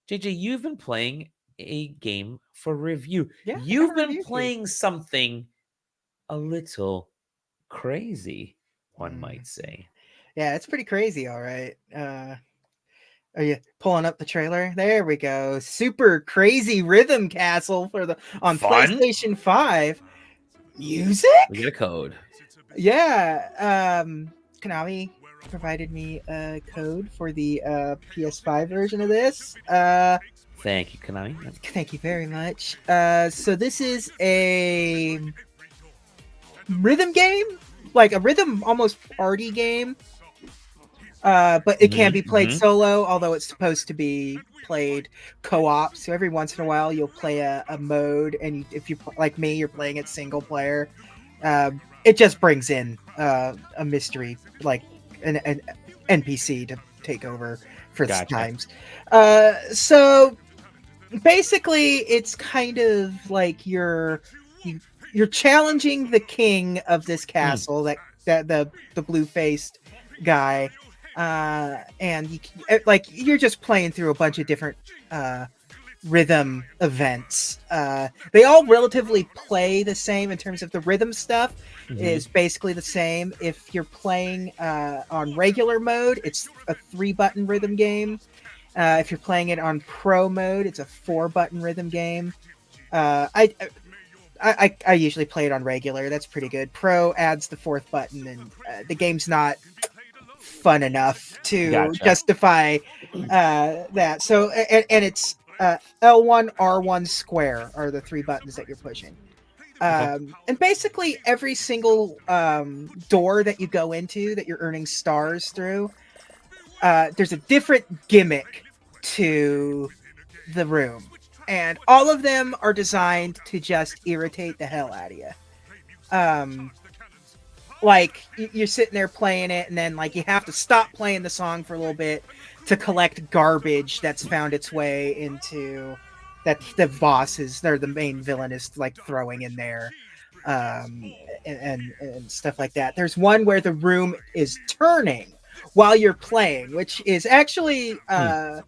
JJ, you've been playing a game for review. Yeah, I got You've a been review for you. playing something a little crazy, one Mm. might say. Yeah, it's pretty crazy, all right. Are you pulling up the trailer? There we go. Super crazy rhythm castle for the on Fun? PlayStation 5. We get Music? a code. Yeah. Konami provided me a code for the PS5 version of this. Thank you, Konami. Thank you very much. So this is a rhythm game, like a rhythm almost party game. But it can be played Mm-hmm. solo, although it's supposed to be played co-op. So every once in a while, you'll play a mode, and if you like me, you're playing it single player. It just brings in a mystery, like an NPC to take over for the Gotcha. times. So basically, it's kind of like you, you're challenging the king of this Mm. castle, that the blue faced guy, and like you're just playing through a bunch of different uh rhythm events. They all relatively play the same in terms of the rhythm stuff Mm-hmm. is basically the same. If you're playing on regular mode, it's a 3-button rhythm game. If you're playing it on pro mode, it's a 4-button rhythm game. Uh, I, I usually play it on regular. That's pretty good. Pro adds the 4th button, and the game's not fun enough to Gotcha. justify that. So, and it's L1, R1, square are the 3 buttons that you're pushing. Okay. And basically, every single door that you go into that you're earning stars through, there's a different gimmick to the room. And all of them are designed to just irritate the hell out of you. Um, like you're sitting there playing it, and then like you have to stop playing the song for a little bit to collect garbage that's found its way into that the boss is, they're the main villain is like throwing in there, and stuff like that. There's one where the room is turning while you're playing, which is actually Hmm.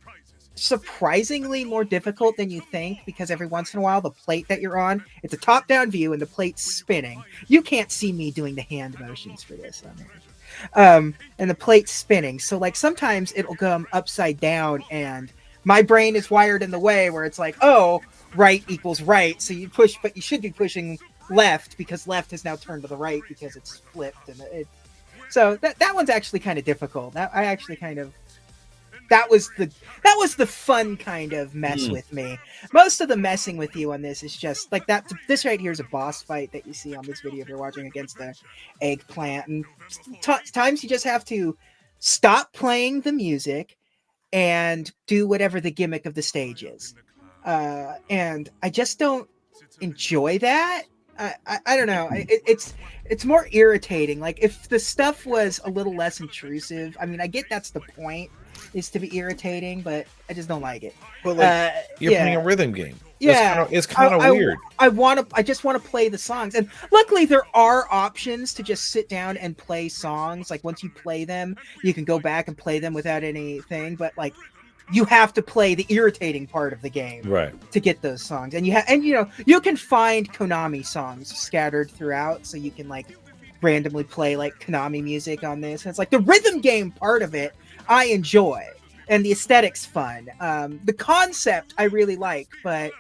surprisingly more difficult than you think, because every once in a while the plate that you're on, it's a top down view and the plate's spinning. You can't see me doing the hand motions for this on there. And the plate's spinning, so like sometimes it'll come upside down, and my brain is wired in the way where it's like, oh, right equals right, so you push, but you should be pushing left because left has now turned to the right because it's flipped, and so that one's actually kind of difficult. That I actually kind of that was the fun kind of mess Hmm. with me. Most of the messing with you on this is just like that. This right here is a boss fight that you see on this video if you're watching against the eggplant, and times you just have to stop playing the music and do whatever the gimmick of the stage is. And I just don't enjoy that. I don't know. It's more irritating. Like if the stuff was a little less intrusive. I mean, I get that's the point, is to be irritating, but I just don't like it. But like Uh, you're playing yeah, a rhythm game. yeah. It's kind of weird. I want to. I just want to play the songs, and luckily there are options to just sit down and play songs. Like once you play them, you can go back and play them without anything. But like, you have to play the irritating part of the game Right. to get those songs, and you know you can find Konami songs scattered throughout, so you can like randomly play like Konami music on this. And it's like the rhythm game part of it I enjoy, and the aesthetics fun. The concept I really like, but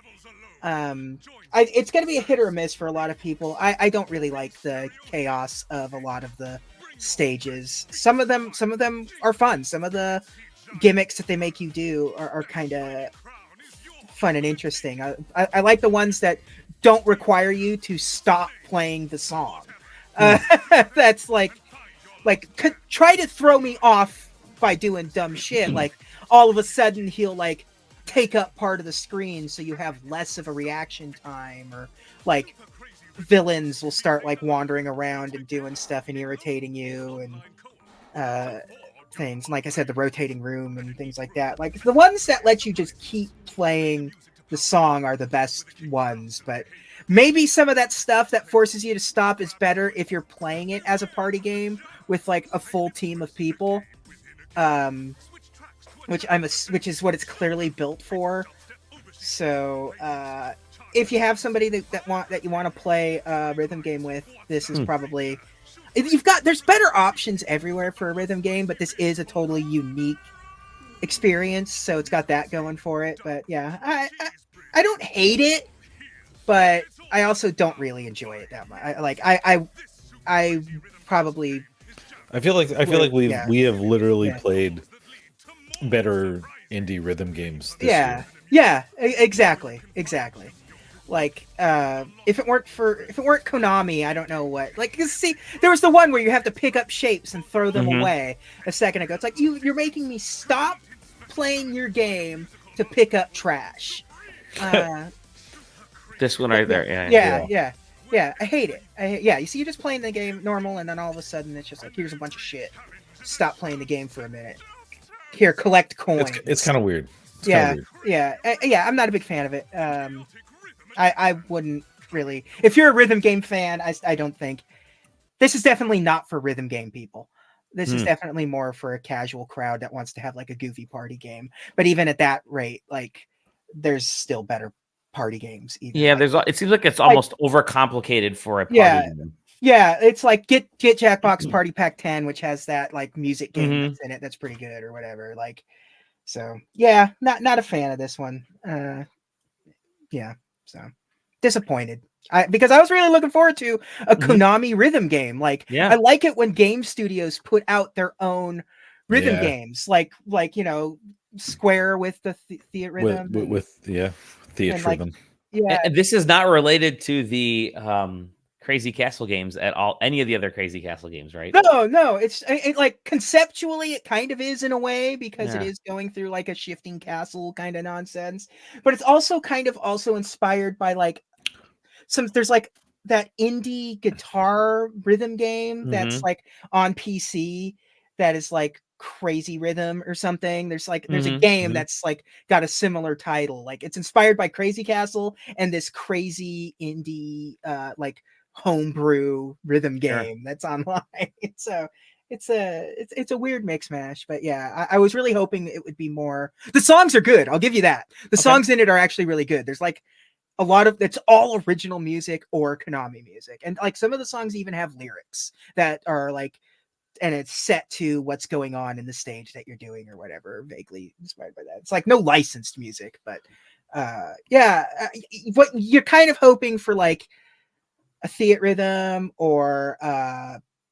it's going to be a hit or a miss for a lot of people. I don't really like the chaos of a lot of the stages. Some of them are fun. Some of the gimmicks that they make you do are kind of fun and interesting. I like the ones that don't require you to stop playing the song. Hmm. That's like try to throw me off by doing dumb shit. Like all of a sudden he'll like take up part of the screen so you have less of a reaction time, or like villains will start like wandering around and doing stuff and irritating you, and things. And like I said, the rotating room and things like that. Like the ones that let you just keep playing the song are the best ones, but maybe some of that stuff that forces you to stop is better if you're playing it as a party game with like a full team of people. Um, which is what it's clearly built for. So if you have somebody that you want to play a rhythm game with, this is probably there's better options everywhere for a rhythm game, but this is a totally unique experience, so it's got that going for it. But yeah, I don't hate it, but I also don't really enjoy it that much. I probably I feel like we have literally Yeah. played better indie rhythm games this year. Exactly. Like if it weren't Konami, I don't know what. Like, see, there was the one where you have to pick up shapes and throw them away a second ago. It's like you're making me stop playing your game to pick up trash. This one right there. Yeah. I hate it. You see, you're just playing the game normal, and then all of a sudden it's just like, here's a bunch of shit. Stop playing the game for a minute. Here, collect coins. It's kind of weird. Yeah. I'm not a big fan of it. I wouldn't really. If you're a rhythm game fan, I don't think this is definitely not for rhythm game people. This is definitely more for a casual crowd that wants to have like a goofy party game. But even at that rate, like, there's still better party games. Even. Yeah, it seems like it's almost overcomplicated for a party game. Yeah, it's like get Jackbox Party Pack 10, which has that like music game that's in it. That's pretty good or whatever. Like, so yeah, not a fan of this one. So disappointed. Because I was really looking forward to a Konami rhythm game. Like, I like it when game studios put out their own rhythm games, like Square with the Theatrhythm Theatrhythm. And this is not related to the Crazy Castle games at all. Any of the other Crazy Castle games, right? No. It's like conceptually, it kind of is in a way, because it is going through like a shifting castle kind of nonsense. But it's also kind of inspired by like there's like that indie guitar rhythm game that's like on PC that is like Crazy Rhythm or something. There's a game that's like got a similar title. Like, it's inspired by Crazy Castle and this crazy indie like homebrew rhythm game that's online. So it's a weird mix mash, but yeah, I was really hoping it would be more. The songs are good, I'll give you that. The songs in it are actually really good. There's like a lot of it's all original music or Konami music, and like some of the songs even have lyrics that are like, and it's set to what's going on in the stage that you're doing or whatever, vaguely inspired by that. It's like no licensed music, but what you're kind of hoping for, like a Theatrhythm or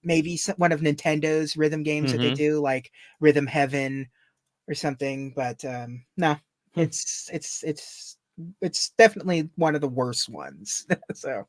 maybe one of Nintendo's rhythm games that they do, like Rhythm Heaven or something. But no, it's definitely one of the worst ones. So